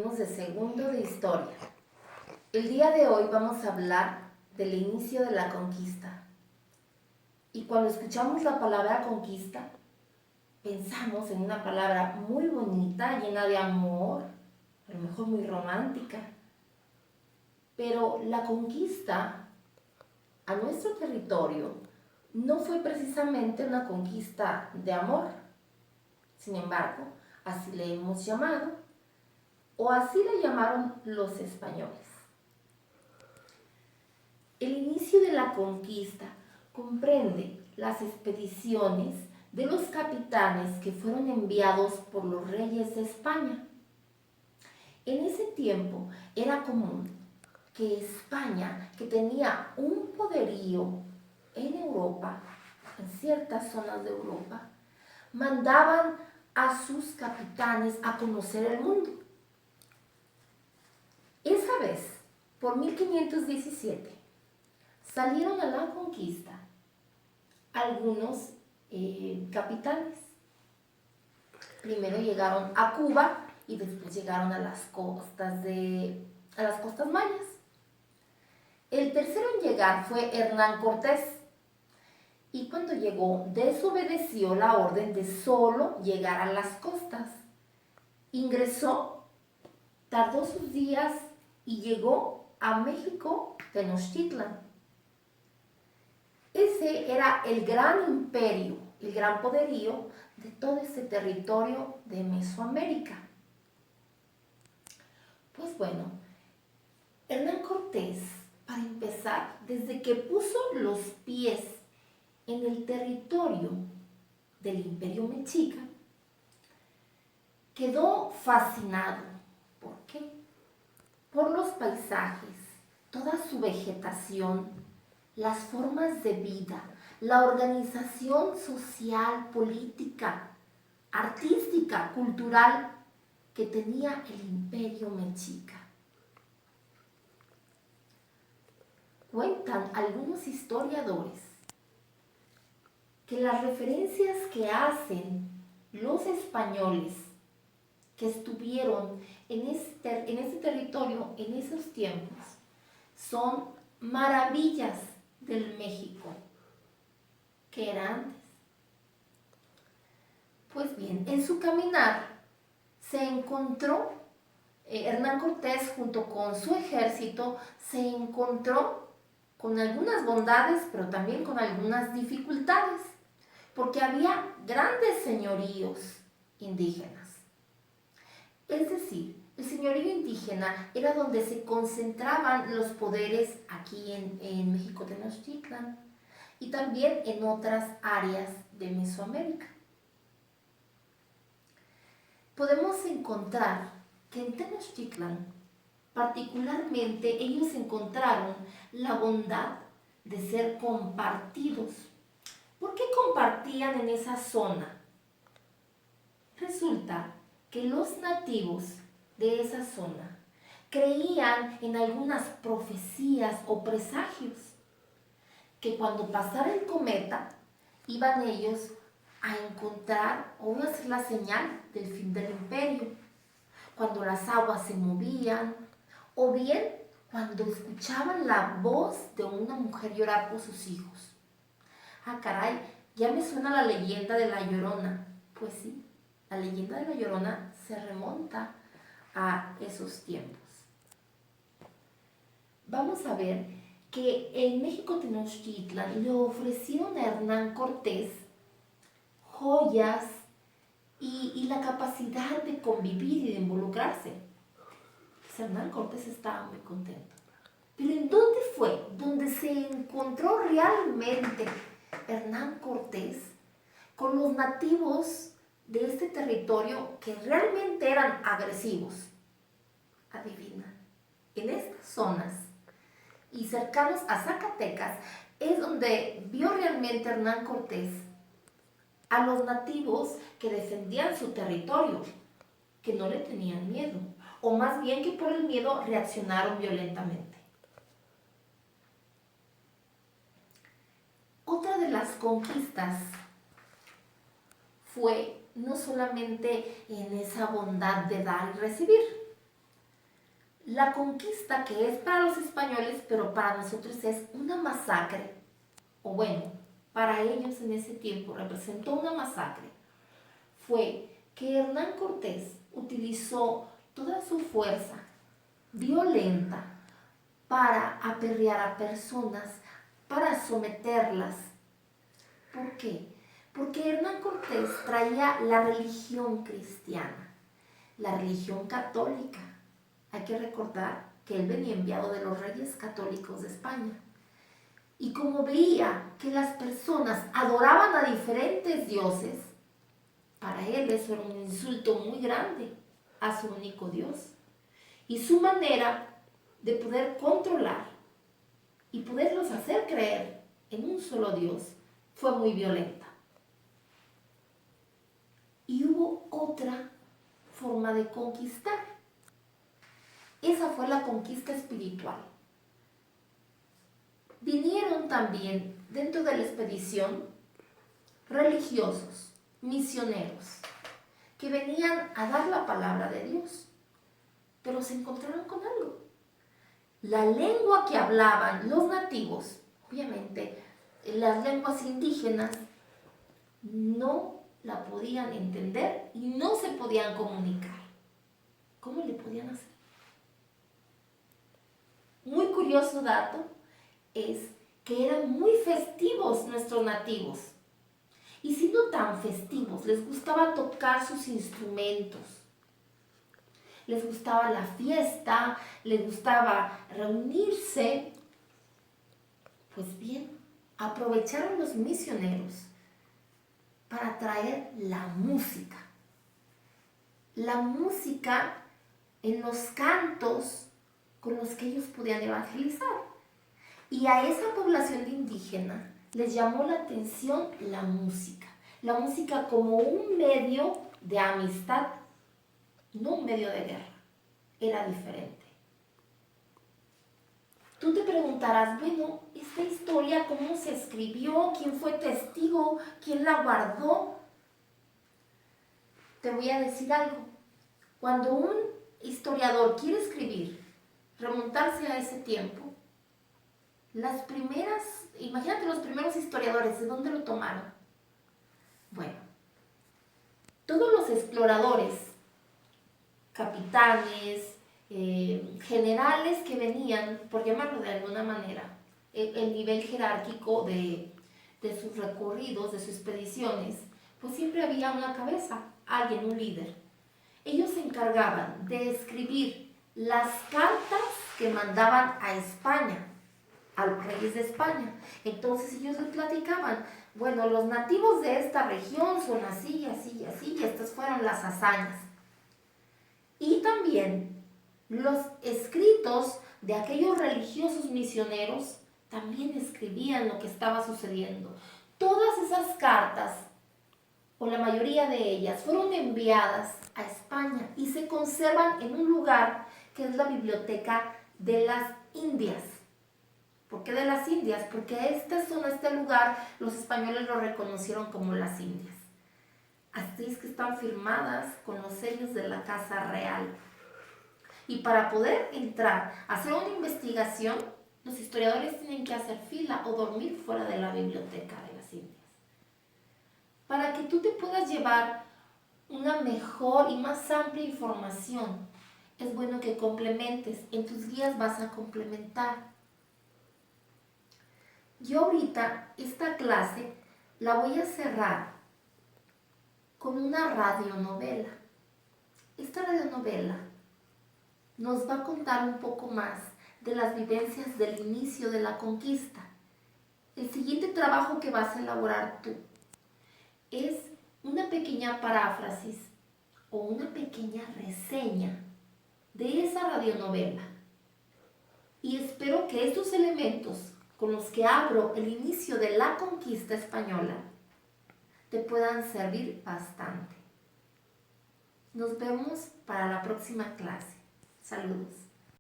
De segundo de historia. El día de hoy vamos a hablar del inicio de la conquista. Y cuando escuchamos la palabra conquista, pensamos en una palabra muy bonita, llena de amor, a lo mejor muy romántica. Pero la conquista a nuestro territorio no fue precisamente una conquista de amor. Sin embargo, así le hemos llamado, o así le llamaron los españoles. El inicio de la conquista comprende las expediciones de los capitanes que fueron enviados por los reyes de España. En ese tiempo era común que España, que tenía un poderío en Europa, en ciertas zonas de Europa, mandaban a sus capitanes a conocer el mundo. Esa vez, por 1517, salieron a la conquista algunos capitanes. Primero llegaron a Cuba y después llegaron a las costas mayas. El tercero en llegar fue Hernán Cortés, y cuando llegó desobedeció la orden de solo llegar a las costas. Ingresó, tardó sus días y llegó a México, Tenochtitlan. Ese era el gran imperio, el gran poderío de todo este territorio de Mesoamérica. Pues bueno, Hernán Cortés, para empezar, desde que puso los pies en el territorio del Imperio Mexica, quedó fascinado. ¿Por qué? Por los paisajes, toda su vegetación, las formas de vida, la organización social, política, artística, cultural que tenía el Imperio Mexica. Cuentan algunos historiadores que las referencias que hacen los españoles que estuvieron en este territorio en esos tiempos son maravillas del México que era antes. Pues bien, en su caminar se encontró, Hernán Cortés junto con su ejército se encontró con algunas bondades, pero también con algunas dificultades, porque había grandes señoríos indígenas. Es decir, el señorío indígena era donde se concentraban los poderes aquí en México Tenochtitlan y también en otras áreas de Mesoamérica. Podemos encontrar que en Tenochtitlan, particularmente, ellos encontraron la bondad de ser compartidos. ¿Por qué compartían en esa zona? Resulta que los nativos de esa zona creían en algunas profecías o presagios, que cuando pasara el cometa iban ellos a encontrar o a hacer la señal del fin del imperio, cuando las aguas se movían, o bien cuando escuchaban la voz de una mujer llorar por sus hijos. Ah, caray, ya me suena la leyenda de La Llorona. Pues sí, la leyenda de La Llorona se remonta a esos tiempos. Vamos a ver que en México Tenochtitlan le ofrecieron a Hernán Cortés joyas y la capacidad de convivir y de involucrarse. Pues Hernán Cortés estaba muy contento. Pero ¿en dónde fue? Donde se encontró realmente Hernán Cortés con los nativos de este territorio que realmente eran agresivos. Adivina, en estas zonas y cercanos a Zacatecas es donde vio realmente Hernán Cortés a los nativos que defendían su territorio, que no le tenían miedo, o más bien que por el miedo reaccionaron violentamente. Otra de las conquistas fue no solamente en esa bondad de dar y recibir, la conquista, que es para los españoles, pero para nosotros es una masacre, o bueno, para ellos en ese tiempo representó una masacre, fue que Hernán Cortés utilizó toda su fuerza violenta para aperrear a personas, para someterlas. ¿Por qué? Porque Hernán Cortés traía la religión cristiana, la religión católica. Hay que recordar que él venía enviado de los reyes católicos de España. Y como veía que las personas adoraban a diferentes dioses, para él eso era un insulto muy grande a su único Dios. Y su manera de poder controlar y poderlos hacer creer en un solo Dios fue muy violenta. Y hubo otra forma de conquistar. Esa fue la conquista espiritual. Vinieron también dentro de la expedición religiosos, misioneros, que venían a dar la palabra de Dios, pero se encontraron con algo. La lengua que hablaban los nativos, obviamente las lenguas indígenas, no la podían entender y no se podían comunicar. ¿Cómo le podían hacer? Muy curioso dato es que eran muy festivos nuestros nativos. Y siendo tan festivos, les gustaba tocar sus instrumentos. Les gustaba la fiesta, les gustaba reunirse. Pues bien, aprovecharon los misioneros para traer la música. La música en los cantos con los que ellos podían evangelizar. Y a esa población de indígena les llamó la atención la música como un medio de amistad, no un medio de guerra, era diferente. Tú te preguntarás, bueno, esta historia, ¿cómo se escribió? ¿Quién fue testigo? ¿Quién la guardó? Te voy a decir algo. Cuando un historiador quiere escribir, remontarse a ese tiempo, imagínate los primeros historiadores, ¿de dónde lo tomaron? Bueno, todos los exploradores, capitanes, generales que venían, por llamarlo de alguna manera, el nivel jerárquico de sus recorridos, de sus expediciones, pues siempre había una cabeza, alguien, un líder. Ellos se encargaban de escribir las cartas que mandaban a España, a los reyes de España. Entonces ellos les platicaban, bueno, los nativos de esta región son así, así, así, y estas fueron las hazañas. Y también los escritos de aquellos religiosos misioneros también escribían lo que estaba sucediendo. Todas esas cartas, o la mayoría de ellas, fueron enviadas a España y se conservan en un lugar que es la Biblioteca de las Indias. ¿Por qué de las Indias? Porque este lugar, los españoles lo reconocieron como las Indias. Así es que están firmadas con los sellos de la Casa Real. Y para poder entrar a hacer una investigación, los historiadores tienen que hacer fila o dormir fuera de la Biblioteca de las Indias. Para que tú te puedas llevar una mejor y más amplia información, es bueno que complementes. En tus guías vas a complementar. Yo ahorita esta clase la voy a cerrar con una radionovela. Esta radionovela nos va a contar un poco más de las vivencias del inicio de la conquista. El siguiente trabajo que vas a elaborar tú es una pequeña paráfrasis o una pequeña reseña de esa radionovela. Y espero que estos elementos con los que abro el inicio de la conquista española te puedan servir bastante. Nos vemos para la próxima clase. Saludos.